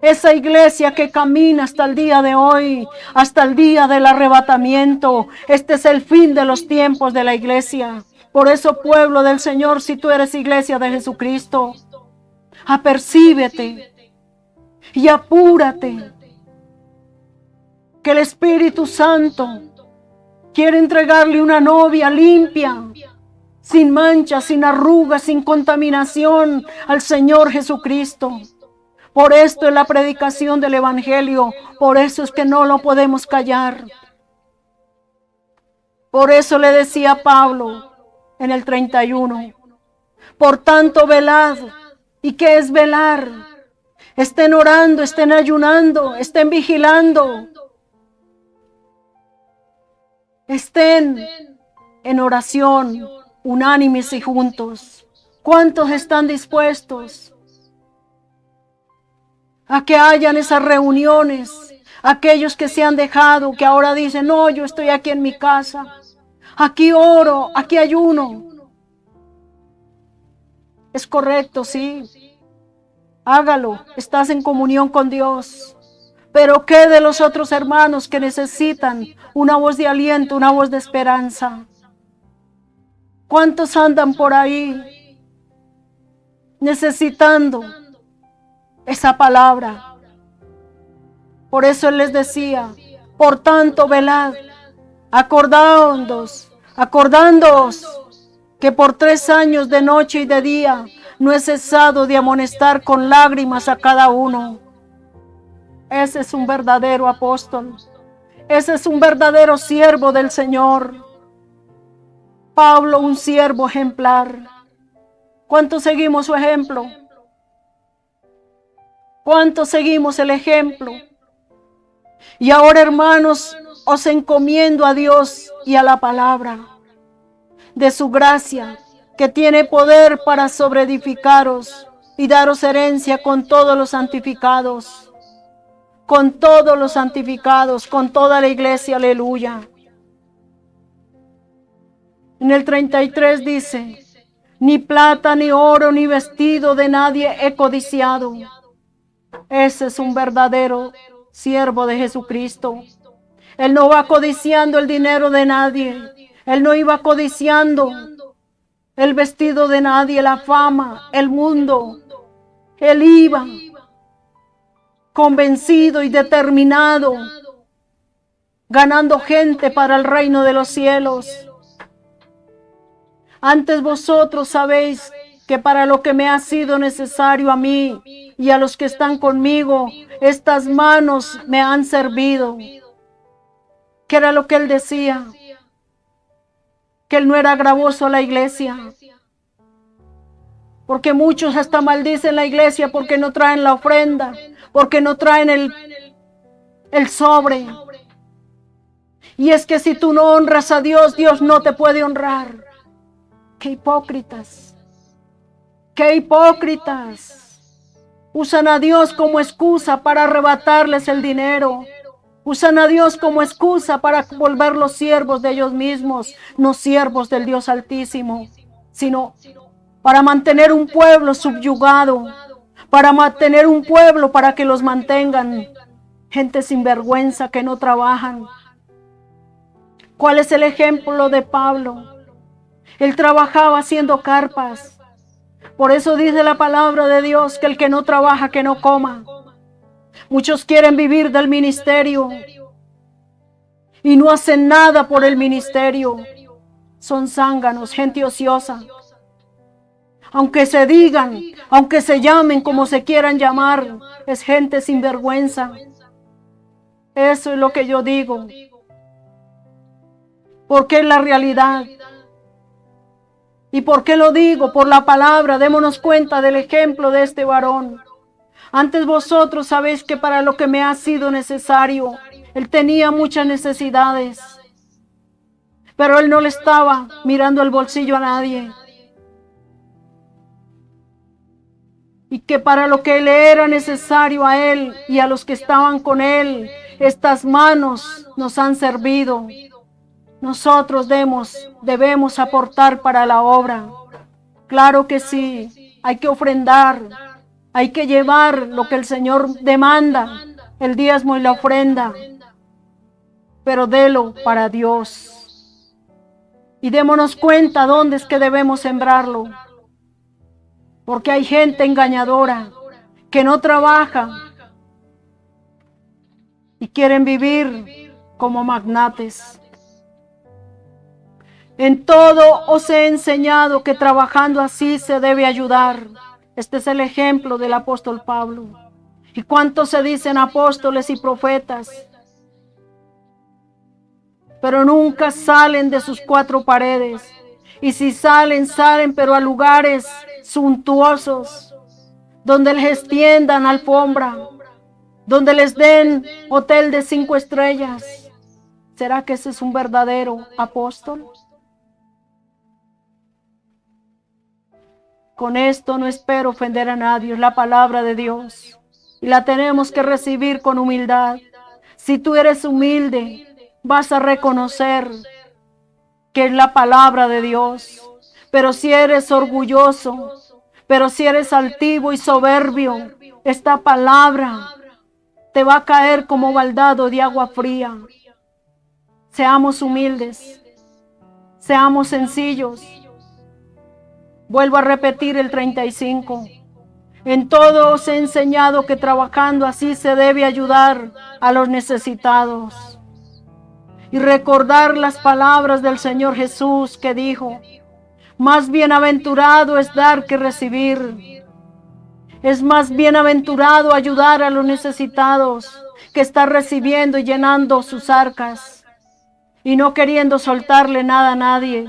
Esa iglesia que camina hasta el día de hoy, hasta el día del arrebatamiento. Este es el fin de los tiempos de la iglesia. Por eso, pueblo del Señor, si tú eres iglesia de Jesucristo, apercíbete y apúrate. Que el Espíritu Santo quiere entregarle una novia limpia, sin mancha, sin arrugas, sin contaminación al Señor Jesucristo. Por esto es la predicación del Evangelio. Por eso es que no lo podemos callar. Por eso le decía Pablo en el 31. Por tanto, velad. ¿Y qué es velar? Estén orando, estén ayunando, estén vigilando. Estén en oración, unánimes y juntos. ¿Cuántos están dispuestos a que hayan esas reuniones? Aquellos que se han dejado, que ahora dicen, no, yo estoy aquí en mi casa, aquí oro, aquí ayuno. Es correcto, sí. Hágalo, estás en comunión con Dios. Pero ¿qué de los otros hermanos que necesitan una voz de aliento, una voz de esperanza? ¿Cuántos andan por ahí necesitando esa palabra? Por eso Él les decía, por tanto, velad, acordándoos que por 3 años de noche y de día no he cesado de amonestar con lágrimas a cada uno. Ese es un verdadero apóstol. Ese es un verdadero siervo del Señor. Pablo, un siervo ejemplar. ¿Cuántos seguimos su ejemplo? ¿Cuántos seguimos el ejemplo? Y ahora, hermanos, os encomiendo a Dios y a la palabra de su gracia, que tiene poder para sobreedificaros y daros herencia con todos los santificados. Con todos los santificados, con toda la iglesia, aleluya. En el 33 dice, ni plata, ni oro, ni vestido de nadie he codiciado. Ese es un verdadero siervo de Jesucristo. Él no va codiciando el dinero de nadie. Él no iba codiciando el vestido de nadie, la fama, el mundo. Él iba convencido y determinado, ganando gente para el reino de los cielos. Antes vosotros sabéis que para lo que me ha sido necesario a mí y a los que están conmigo, estas manos me han servido. ¿Qué era lo que él decía? Que él no era gravoso a la iglesia. Porque muchos hasta maldicen la iglesia porque no traen la ofrenda, porque no traen el sobre. Y es que si tú no honras a Dios, Dios no te puede honrar. ¡Qué hipócritas! ¡Qué hipócritas! Usan a Dios como excusa para arrebatarles el dinero. Usan a Dios como excusa para volverlos siervos de ellos mismos, no siervos del Dios Altísimo, sino para mantener un pueblo subyugado, para mantener un pueblo para que los mantengan. Gente sin vergüenza que no trabajan. ¿Cuál es el ejemplo de Pablo? Él trabajaba haciendo carpas. Por eso dice la palabra de Dios que el que no trabaja, que no coma. Muchos quieren vivir del ministerio y no hacen nada por el ministerio. Son zánganos, gente ociosa. Aunque se digan, aunque se llamen como se quieran llamar, es gente sin vergüenza. Eso es lo que yo digo. Porque es la realidad. ¿Y por qué lo digo? Por la palabra. Démonos cuenta del ejemplo de este varón. Antes vosotros sabéis que para lo que me ha sido necesario, él tenía muchas necesidades. Pero él no le estaba mirando el bolsillo a nadie. Y que para lo que le era necesario a él y a los que estaban con él, estas manos nos han servido. Nosotros debemos aportar para la obra. Claro que sí, hay que ofrendar, hay que llevar lo que el Señor demanda, el diezmo y la ofrenda, pero délo para Dios. Y démonos cuenta dónde es que debemos sembrarlo. Porque hay gente engañadora que no trabaja y quieren vivir como magnates. En todo os he enseñado que trabajando así se debe ayudar. Este es el ejemplo del apóstol Pablo. ¿Y cuántos se dicen apóstoles y profetas? Pero nunca salen de sus cuatro paredes. Y si salen, salen pero a lugares suntuosos, donde les extiendan alfombra, donde les den hotel de 5 estrellas. ¿Será que ese es un verdadero apóstol? Con esto no espero ofender a nadie, es la palabra de Dios y la tenemos que recibir con humildad. Si tú eres humilde, vas a reconocer que es la palabra de Dios. Pero si eres orgulloso, pero si eres altivo y soberbio, esta palabra te va a caer como baldado de agua fría. Seamos humildes, seamos sencillos. Vuelvo a repetir el 35. En todo os he enseñado que trabajando así se debe ayudar a los necesitados. Y recordar las palabras del Señor Jesús que dijo: más bienaventurado es dar que recibir. Es más bienaventurado ayudar a los necesitados que estar recibiendo y llenando sus arcas y no queriendo soltarle nada a nadie.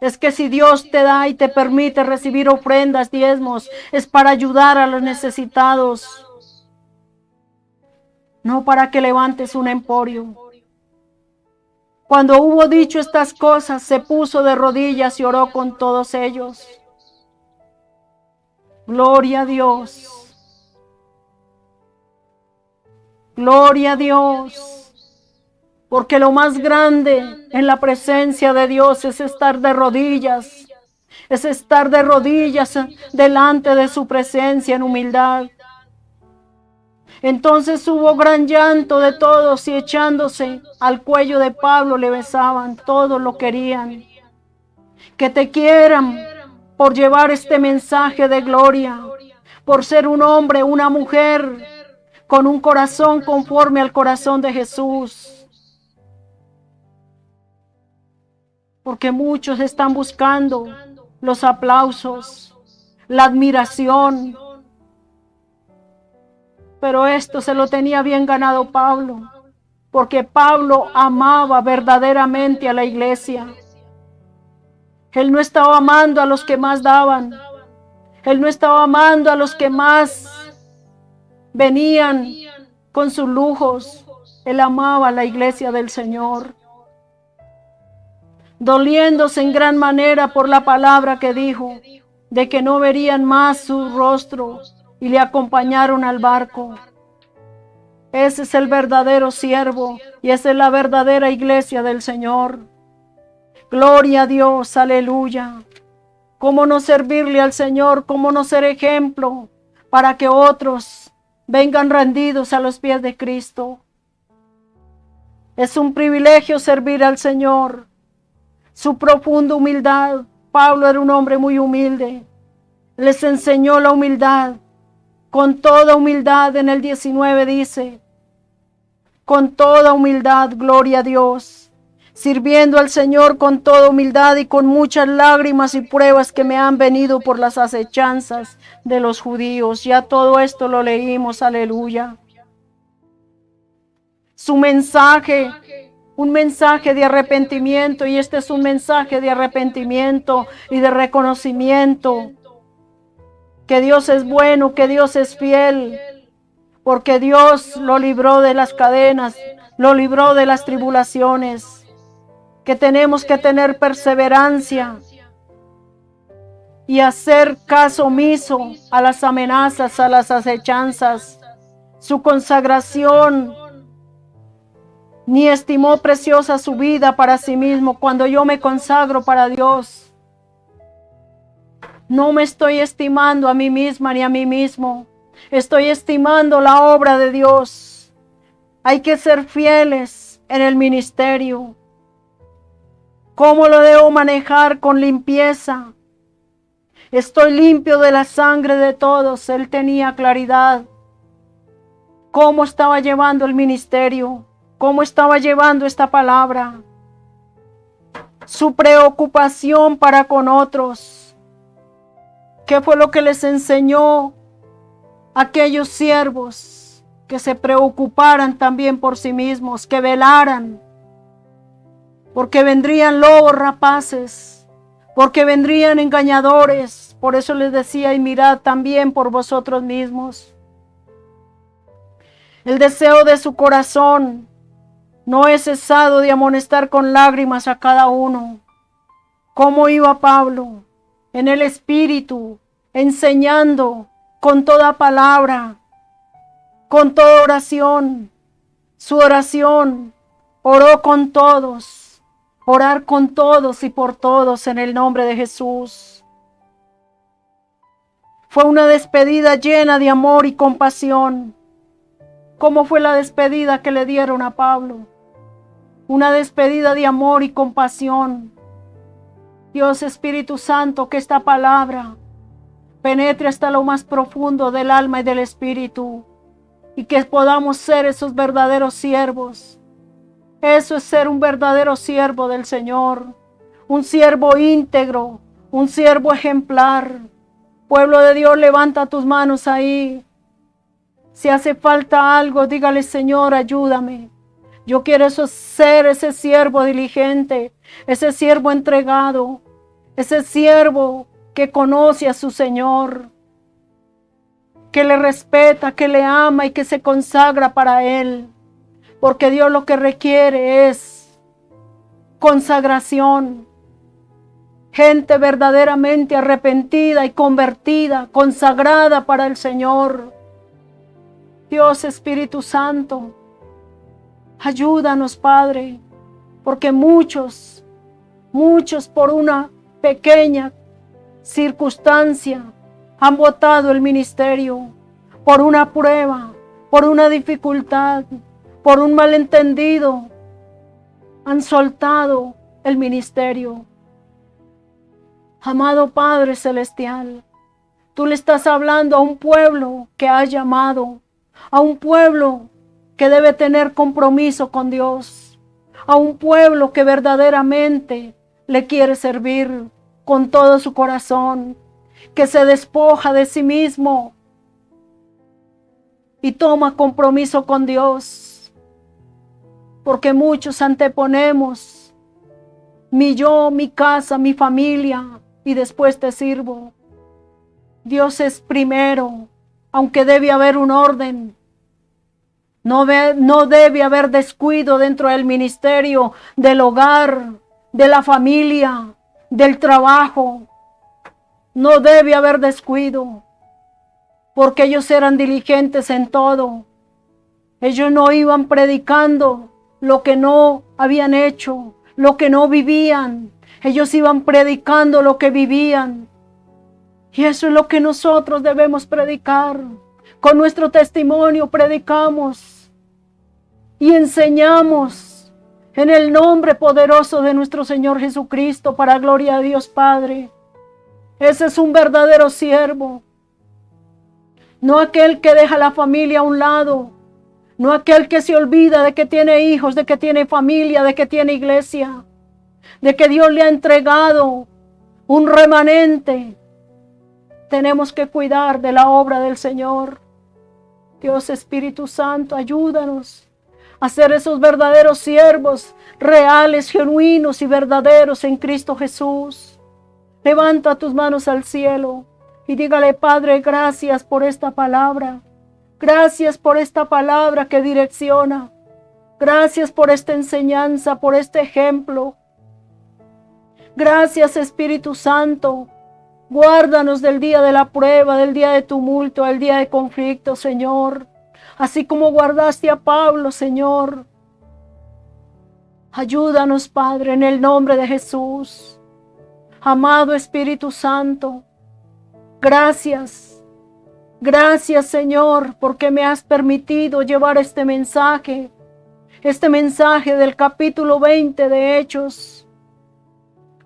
Es que si Dios te da y te permite recibir ofrendas, diezmos, es para ayudar a los necesitados, no para que levantes un emporio. Cuando hubo dicho estas cosas, se puso de rodillas y oró con todos ellos. Gloria a Dios. Gloria a Dios. Porque lo más grande en la presencia de Dios es estar de rodillas. Es estar de rodillas delante de su presencia en humildad. Entonces hubo gran llanto de todos y echándose al cuello de Pablo le besaban. Todos lo querían. Que te quieran por llevar este mensaje de gloria, por ser un hombre, una mujer con un corazón conforme al corazón de Jesús. Porque muchos están buscando los aplausos, la admiración. Pero esto se lo tenía bien ganado Pablo, porque Pablo amaba verdaderamente a la iglesia. Él no estaba amando a los que más daban. Él no estaba amando a los que más venían con sus lujos. Él amaba a la iglesia del Señor, doliéndose en gran manera por la palabra que dijo, de que no verían más su rostro, y le acompañaron al barco. Ese es el verdadero siervo, y esa es la verdadera iglesia del Señor. Gloria a Dios, aleluya. ¿Cómo no servirle al Señor? ¿Cómo no ser ejemplo para que otros vengan rendidos a los pies de Cristo? Es un privilegio servir al Señor. Su profunda humildad. Pablo era un hombre muy humilde. Les enseñó la humildad. Con toda humildad en el 19 dice: con toda humildad, gloria a Dios, sirviendo al Señor con toda humildad y con muchas lágrimas y pruebas que me han venido por las acechanzas de los judíos. Ya todo esto lo leímos, aleluya. Su mensaje, un mensaje de arrepentimiento, y este es un mensaje de arrepentimiento y de reconocimiento que Dios es bueno, que Dios es fiel, porque Dios lo libró de las cadenas, lo libró de las tribulaciones, que tenemos que tener perseverancia y hacer caso omiso a las amenazas, a las acechanzas. Su consagración, ni estimó preciosa su vida para sí mismo. Cuando yo me consagro para Dios, no me estoy estimando a mí misma ni a mí mismo. Estoy estimando la obra de Dios. Hay que ser fieles en el ministerio. ¿Cómo lo debo manejar? Con limpieza. Estoy limpio de la sangre de todos. Él tenía claridad. ¿Cómo estaba llevando el ministerio? ¿Cómo estaba llevando esta palabra? Su preocupación para con otros. ¿Qué fue lo que les enseñó a aquellos siervos? Que se preocuparan también por sí mismos, que velaran, porque vendrían lobos rapaces, porque vendrían engañadores. Por eso les decía, y mirad también por vosotros mismos. El deseo de su corazón no he cesado de amonestar con lágrimas a cada uno. ¿Cómo iba Pablo? En el Espíritu, enseñando con toda palabra, con toda oración. Su oración, oró con todos, orar con todos y por todos en el nombre de Jesús. Fue una despedida llena de amor y compasión. ¿Cómo fue la despedida que le dieron a Pablo? Una despedida de amor y compasión. Dios Espíritu Santo, que esta palabra penetre hasta lo más profundo del alma y del espíritu, y que podamos ser esos verdaderos siervos. Eso es ser un verdadero siervo del Señor, un siervo íntegro, un siervo ejemplar. Pueblo de Dios, levanta tus manos ahí. Si hace falta algo, dígale: Señor, ayúdame. Yo quiero ser ese siervo diligente, ese siervo entregado, ese siervo que conoce a su Señor, que le respeta, que le ama y que se consagra para Él. Porque Dios lo que requiere es consagración. Gente verdaderamente arrepentida y convertida, consagrada para el Señor. Dios Espíritu Santo, ayúdanos, Padre, porque muchos por una pequeña circunstancia han botado el ministerio, por una prueba, por una dificultad, por un malentendido, han soltado el ministerio. Amado Padre Celestial, tú le estás hablando a un pueblo que has llamado, a un pueblo que debe tener compromiso con Dios, a un pueblo que verdaderamente le quiere servir con todo su corazón, que se despoja de sí mismo y toma compromiso con Dios, porque muchos anteponemos mi yo, mi casa, mi familia, y después te sirvo. Dios es primero, aunque debe haber un orden. No debe haber descuido dentro del ministerio, del hogar, de la familia, del trabajo. No debe haber descuido, porque ellos eran diligentes en todo. Ellos no iban predicando lo que no habían hecho, lo que no vivían. Ellos iban predicando lo que vivían. Y eso es lo que nosotros debemos predicar. Con nuestro testimonio predicamos y enseñamos en el nombre poderoso de nuestro Señor Jesucristo, para gloria a Dios Padre. Ese es un verdadero siervo. No aquel que deja la familia a un lado, No aquel que se olvida de que tiene hijos, de que tiene familia, de que tiene iglesia, de que Dios le ha entregado un remanente. Tenemos que cuidar de la obra del Señor. Dios Espíritu Santo, ayúdanos a ser esos verdaderos siervos, reales, genuinos y verdaderos en Cristo Jesús. Levanta tus manos al cielo y dígale: Padre, gracias por esta palabra. Gracias por esta palabra que direcciona. Gracias por esta enseñanza, por este ejemplo. Gracias, Espíritu Santo. Guárdanos del día de la prueba, del día de tumulto, del día de conflicto, Señor. Así como guardaste a Pablo, Señor. Ayúdanos, Padre, en el nombre de Jesús. Amado Espíritu Santo, gracias. Gracias, Señor, porque me has permitido llevar este mensaje del capítulo 20 de Hechos.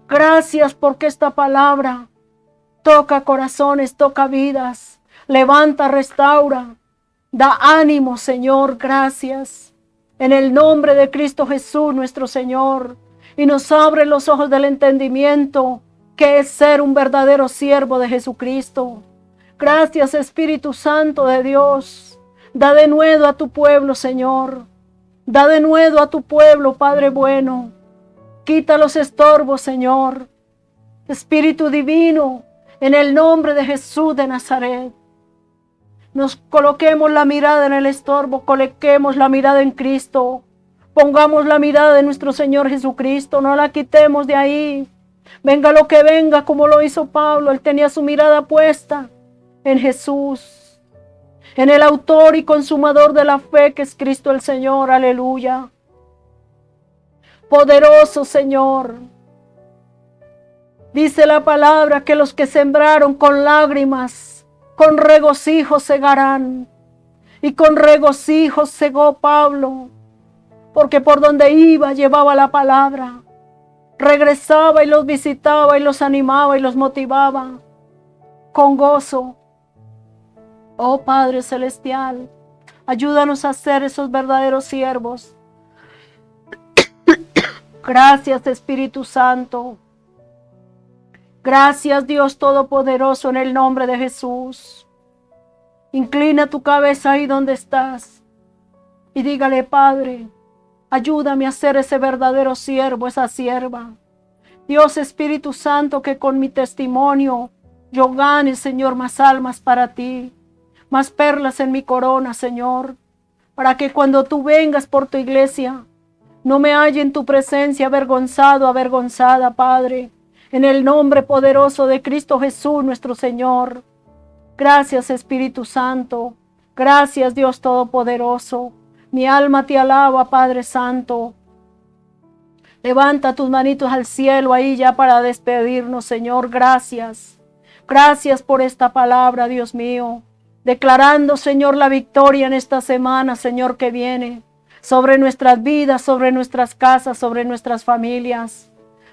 Gracias porque esta palabra toca corazones, toca vidas, levanta, restaura, da ánimo, Señor. Gracias. En el nombre de Cristo Jesús, nuestro Señor, y nos abre los ojos del entendimiento, que es ser un verdadero siervo de Jesucristo. Gracias, Espíritu Santo de Dios. Da de nuevo a tu pueblo, Señor. Da de nuevo a tu pueblo, Padre bueno. Quita los estorbos, Señor. Espíritu divino, en el nombre de Jesús de Nazaret. Nos coloquemos la mirada en el estorbo, coloquemos la mirada en Cristo. Pongamos la mirada en nuestro Señor Jesucristo, no la quitemos de ahí. Venga lo que venga, como lo hizo Pablo, él tenía su mirada puesta en Jesús, en el autor y consumador de la fe, que es Cristo el Señor. Aleluya. Poderoso Señor. Dice la palabra que los que sembraron con lágrimas, con regocijo segarán. Y con regocijo segó Pablo, porque por donde iba llevaba la palabra. Regresaba y los visitaba y los animaba y los motivaba con gozo. Oh Padre Celestial, ayúdanos a ser esos verdaderos siervos. Gracias, Espíritu Santo. Gracias, Dios Todopoderoso, en el nombre de Jesús. Inclina tu cabeza ahí donde estás y dígale: Padre, ayúdame a ser ese verdadero siervo, esa sierva. Dios Espíritu Santo, que con mi testimonio yo gane, Señor, más almas para ti, más perlas en mi corona, Señor, para que cuando tú vengas por tu iglesia, no me halle en tu presencia avergonzado, avergonzada, Padre, en el nombre poderoso de Cristo Jesús, nuestro Señor. Gracias, Espíritu Santo. Gracias, Dios Todopoderoso. Mi alma te alaba, Padre Santo. Levanta tus manitos al cielo ahí ya para despedirnos, Señor. Gracias. Gracias por esta palabra, Dios mío. Declarando, Señor, la victoria en esta semana, Señor, que viene. Sobre nuestras vidas, sobre nuestras casas, sobre nuestras familias.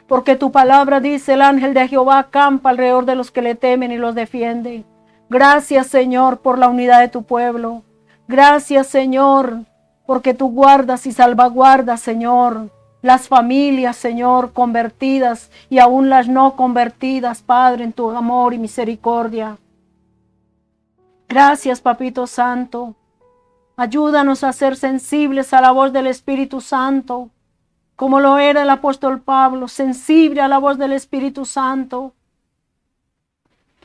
Porque tu palabra dice: el ángel de Jehová acampa alrededor de los que le temen y los defiende. Gracias, Señor, por la unidad de tu pueblo. Gracias, Señor, porque tú guardas y salvaguardas, Señor, las familias, Señor, convertidas y aún las no convertidas, Padre, en tu amor y misericordia. Gracias, Papito Santo. Ayúdanos a ser sensibles a la voz del Espíritu Santo, como lo era el apóstol Pablo, sensible a la voz del Espíritu Santo.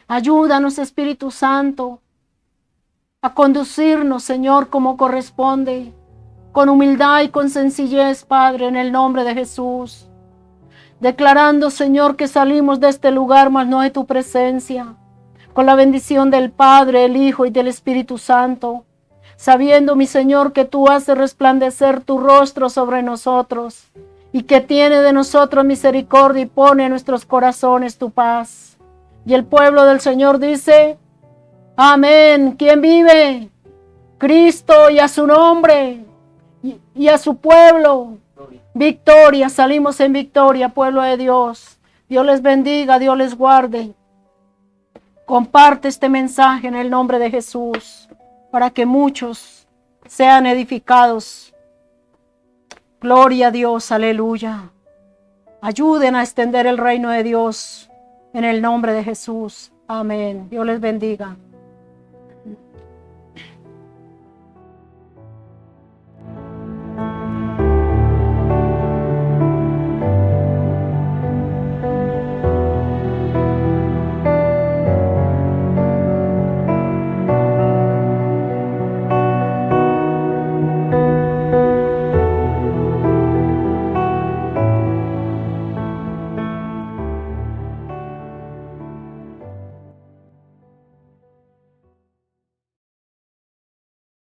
Ayúdanos, Espíritu Santo, a conducirnos, Señor, como corresponde, con humildad y con sencillez, Padre, en el nombre de Jesús. Declarando, Señor, que salimos de este lugar, mas no de tu presencia, con la bendición del Padre, el Hijo y del Espíritu Santo, sabiendo, mi Señor, que tú haces resplandecer tu rostro sobre nosotros y que tiene de nosotros misericordia y pone en nuestros corazones tu paz. Y el pueblo del Señor dice: amén. ¿Quién vive? Cristo, y a su nombre y a su pueblo. Victoria, salimos en victoria, pueblo de Dios. Dios les bendiga, Dios les guarde. Comparte este mensaje en el nombre de Jesús, para que muchos sean edificados. Gloria a Dios, aleluya. Ayuden a extender el reino de Dios en el nombre de Jesús. Amén. Dios les bendiga.